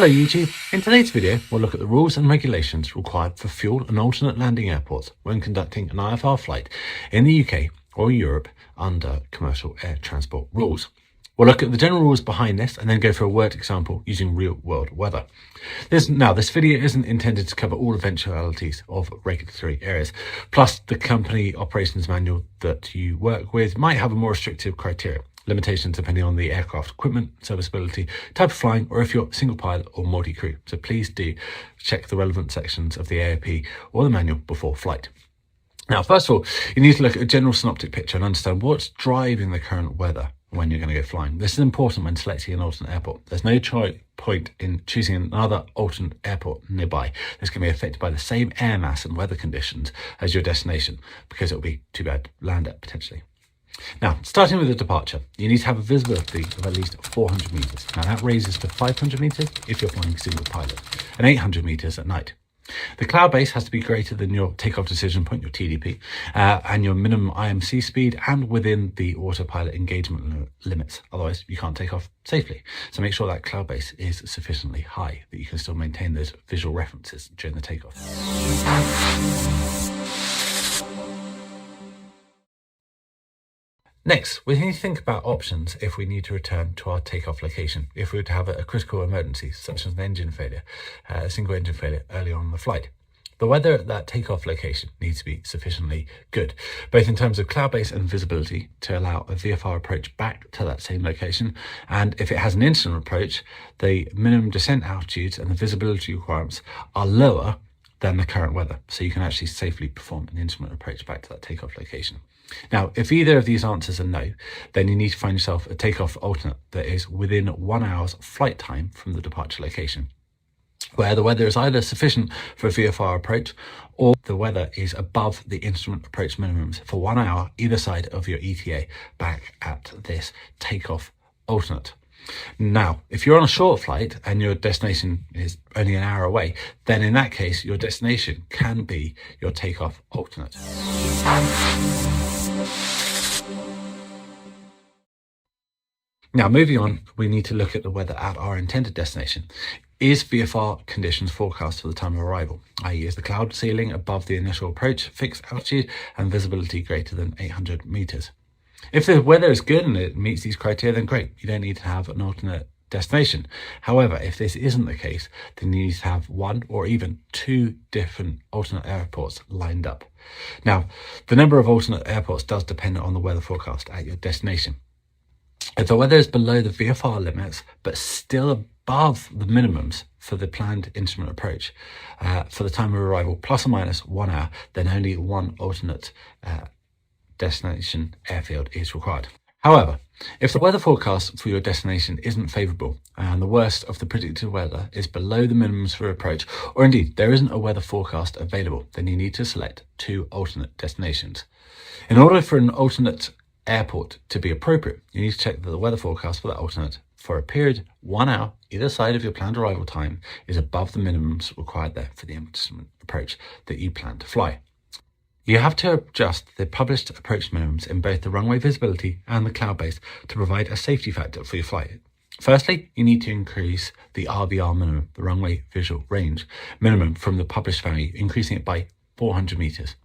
Hello YouTube, in today's video we'll look at the rules and regulations required for fuel and alternate landing airports when conducting an IFR flight in the UK or Europe under commercial air transport rules. We'll look at the general rules behind this and then go for a worked example using real world weather. This video isn't intended to cover all eventualities of regulatory areas, plus the company operations manual that you work with might have a more restrictive criteria. Limitations depending on the aircraft equipment, serviceability, type of flying, or if you're single pilot or multi-crew. So please do check the relevant sections of the AOP or the manual before flight. Now, first of all, you need to look at a general synoptic picture and understand what's driving the current weather when you're going to go flying. This is important when selecting an alternate airport. There's no point in choosing another alternate airport nearby that's going to be affected by the same air mass and weather conditions as your destination, because it'll be too bad to land at potentially. Now, starting with the departure, you need to have a visibility of at least 400 meters. Now, that raises to 500 meters if you're flying single pilot, and 800 meters at night. The cloud base has to be greater than your takeoff decision point, your TDP, and your minimum IMC speed, and within the autopilot engagement limits. Otherwise, you can't take off safely. So make sure that cloud base is sufficiently high that you can still maintain those visual references during the takeoff. Next, we need to think about options if we need to return to our takeoff location, if we were to have a critical emergency, such as an engine failure, a single engine failure early on in the flight. The weather at that takeoff location needs to be sufficiently good, both in terms of cloud base and visibility, to allow a VFR approach back to that same location. And if it has an instrument approach, the minimum descent altitudes and the visibility requirements are lower than the current weather, so you can actually safely perform an instrument approach back to that takeoff location. Now, if either of these answers are no, then you need to find yourself a takeoff alternate that is within 1 hour's flight time from the departure location, where the weather is either sufficient for a VFR approach or the weather is above the instrument approach minimums for 1 hour either side of your ETA back at this takeoff alternate. Now, if you're on a short flight and your destination is only an hour away, then in that case, your destination can be your takeoff alternate. Now, moving on, we need to look at the weather at our intended destination. Is VFR conditions forecast for the time of arrival, i.e. is the cloud ceiling above the initial approach, fixed altitude, and visibility greater than 800 meters? If the weather is good and it meets these criteria, then great. You don't need to have an alternate destination. However, if this isn't the case, then you need to have one or even two different alternate airports lined up. Now, the number of alternate airports does depend on the weather forecast at your destination. If the weather is below the VFR limits, but still above the minimums for the planned instrument approach for the time of arrival, plus or minus 1 hour, then only one alternate destination airfield is required. However, if the weather forecast for your destination isn't favourable and the worst of the predicted weather is below the minimums for approach, or indeed there isn't a weather forecast available, then you need to select two alternate destinations. In order for an alternate airport to be appropriate, you need to check that the weather forecast for that alternate for a period 1 hour either side of your planned arrival time is above the minimums required there for the instrument approach that you plan to fly. You have to adjust the published approach minimums in both the runway visibility and the cloud base to provide a safety factor for your flight. Firstly, you need to increase the RVR minimum, the runway visual range minimum, from the published value, increasing it by 400 meters.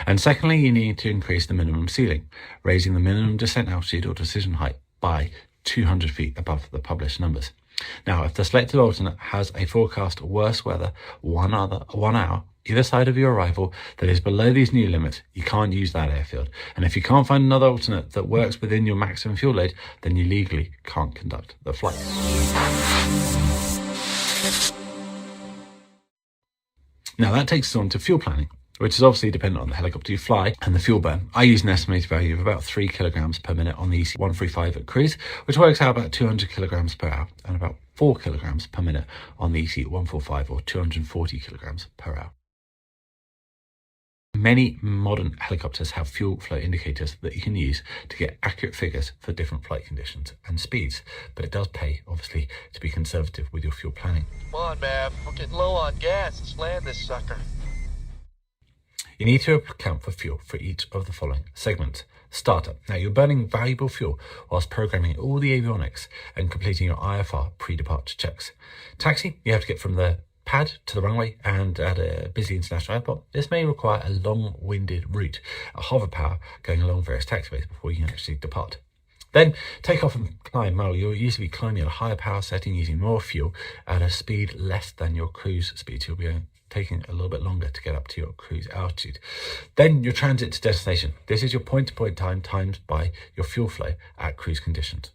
And secondly, you need to increase the minimum ceiling, raising the minimum descent altitude or decision height by 200 feet above the published numbers. Now, if the selected alternate has a forecast worse weather 1 hour either side of your arrival that is below these new limits, you can't use that airfield. And if you can't find another alternate that works within your maximum fuel load, then you legally can't conduct the flight. Now, that takes us on to fuel planning, which is obviously dependent on the helicopter you fly and the fuel burn. I use an estimated value of about 3 kilograms per minute on the EC135 at cruise, which works out about 200 kilograms per hour, and about 4 kilograms per minute on the EC145, or 240 kilograms per hour. Many modern helicopters have fuel flow indicators that you can use to get accurate figures for different flight conditions and speeds, but it does pay, obviously, to be conservative with your fuel planning. Come on, man, we're getting low on gas. Let's land this sucker. You need to account for fuel for each of the following segments. Startup. Now you're burning valuable fuel whilst programming all the avionics and completing your IFR pre-departure checks. Taxi, you have to get from the pad to the runway, and at a busy international airport, this may require a long-winded route, a hover power going along various taxiways before you can actually depart. Then take off and climb. Well, you'll usually be climbing at a higher power setting using more fuel at a speed less than your cruise speed. You'll be taking a little bit longer to get up to your cruise altitude. Then your transit to destination. This is your point-to-point time times by your fuel flow at cruise conditions.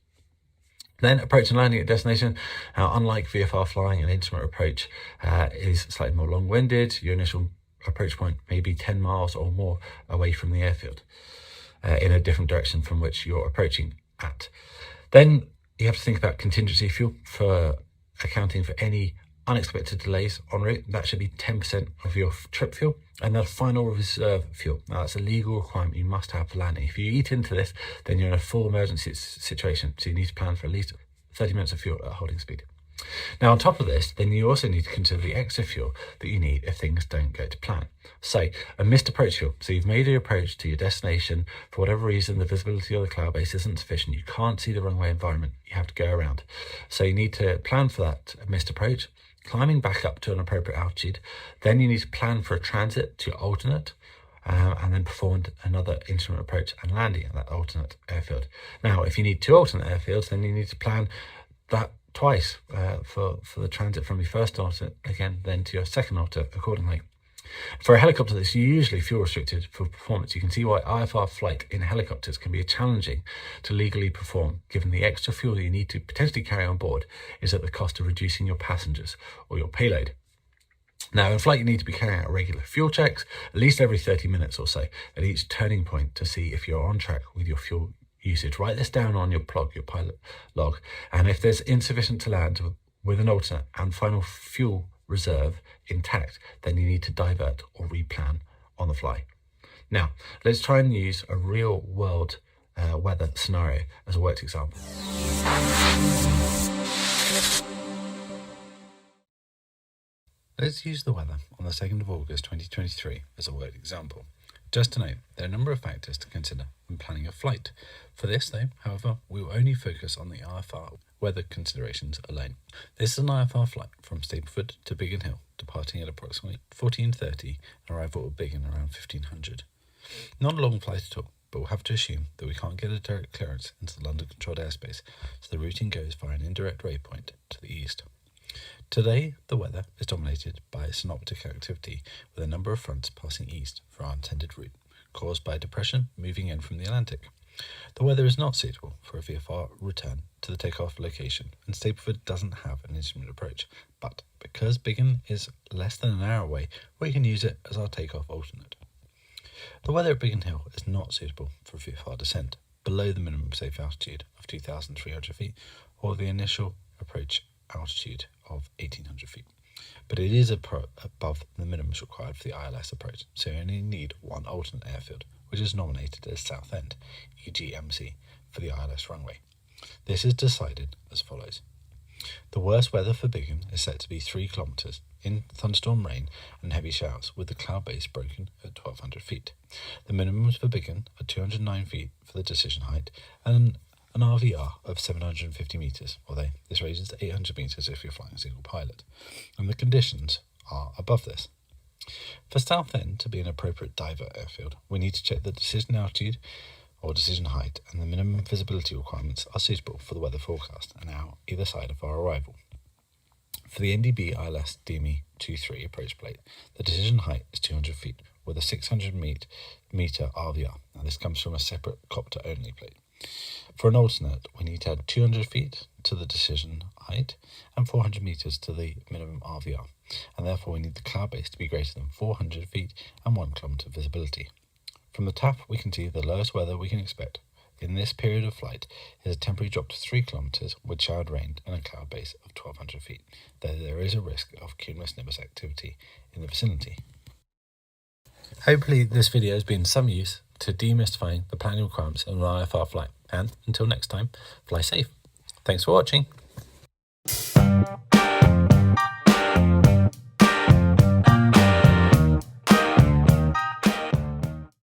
Then approach and landing at destination. Unlike VFR flying, an instrument approach is slightly more long-winded. Your initial approach point may be 10 miles or more away from the airfield in a different direction from which you're approaching at. Then you have to think about contingency fuel for accounting for any unexpected delays en route. That should be 10% of your trip fuel. And the final reserve fuel. Now that's a legal requirement you must have for landing. If you eat into this, then you're in a full emergency situation. So you need to plan for at least 30 minutes of fuel at holding speed. Now on top of this, then you also need to consider the extra fuel that you need if things don't go to plan. Say a missed approach fuel. So you've made your approach to your destination. For whatever reason, the visibility of the cloud base isn't sufficient. You can't see the runway environment. You have to go around. So you need to plan for that missed approach, climbing back up to an appropriate altitude. Then you need to plan for a transit to your alternate, and then perform another instrument approach and landing at that alternate airfield. Now, if you need two alternate airfields, then you need to plan that twice for the transit from your first alternate again, then to your second alternate accordingly. For a helicopter that's usually fuel restricted for performance, you can see why IFR flight in helicopters can be challenging to legally perform, given the extra fuel that you need to potentially carry on board is at the cost of reducing your passengers or your payload. Now, in flight, you need to be carrying out regular fuel checks, at least every 30 minutes or so, at each turning point to see if you're on track with your fuel usage. Write this down on your pilot log, and if there's insufficient to land with an alternate and final fuel reserve intact, then you need to divert or replan on the fly. Now, let's try and use a real world weather scenario as a worked example. Let's use the weather on the 2nd of August 2023 as a worked example. Just to note, there are a number of factors to consider when planning a flight. For this though, however, we will only focus on the IFR weather considerations alone. This is an IFR flight from Stapleford to Biggin Hill, departing at approximately 14:30 and arrival at Biggin around 1500. Not a long flight at all, but we'll have to assume that we can't get a direct clearance into the London-controlled airspace, so the routing goes via an indirect waypoint to the east. Today, the weather is dominated by synoptic activity, with a number of fronts passing east for our intended route, caused by depression moving in from the Atlantic. The weather is not suitable for a VFR return to the takeoff location, and Stapleford doesn't have an instrument approach, but because Biggin is less than an hour away, we can use it as our takeoff alternate. The weather at Biggin Hill is not suitable for VFR descent below the minimum safe altitude of 2,300 feet or the initial approach altitude of 1,800 feet. But it is above the minimums required for the ILS approach, so you only need one alternate airfield, which is nominated as Southend, e.g. MC, for the ILS runway. This is decided as follows. The worst weather for Biggin is set to be 3 kilometres in thunderstorm rain and heavy showers, with the cloud base broken at 1,200 feet. The minimums for Biggin are 209 feet for the decision height and an RVR of 750 metres, although this raises to 800 metres if you're flying a single pilot, and the conditions are above this. For Southend to be an appropriate divert airfield, we need to check the decision altitude or decision height and the minimum visibility requirements are suitable for the weather forecast and out either side of our arrival. For the NDB ILS DME 23 approach plate, the decision height is 200 feet with a 600 metre RVR. Now this comes from a separate copter only plate. For an alternate, we need to add 200 feet to the decision height and 400 metres to the minimum RVR, and therefore we need the cloud base to be greater than 400 feet and 1 kilometre visibility. From the TAP, we can see the lowest weather we can expect in this period of flight is a temporary drop to 3 kilometres with showered rain and a cloud base of 1,200 feet, though there is a risk of cumulonimbus activity in the vicinity. Hopefully this video has been some use to demystifying the planning requirements of an IFR flight, and until next time, fly safe. Thanks for watching.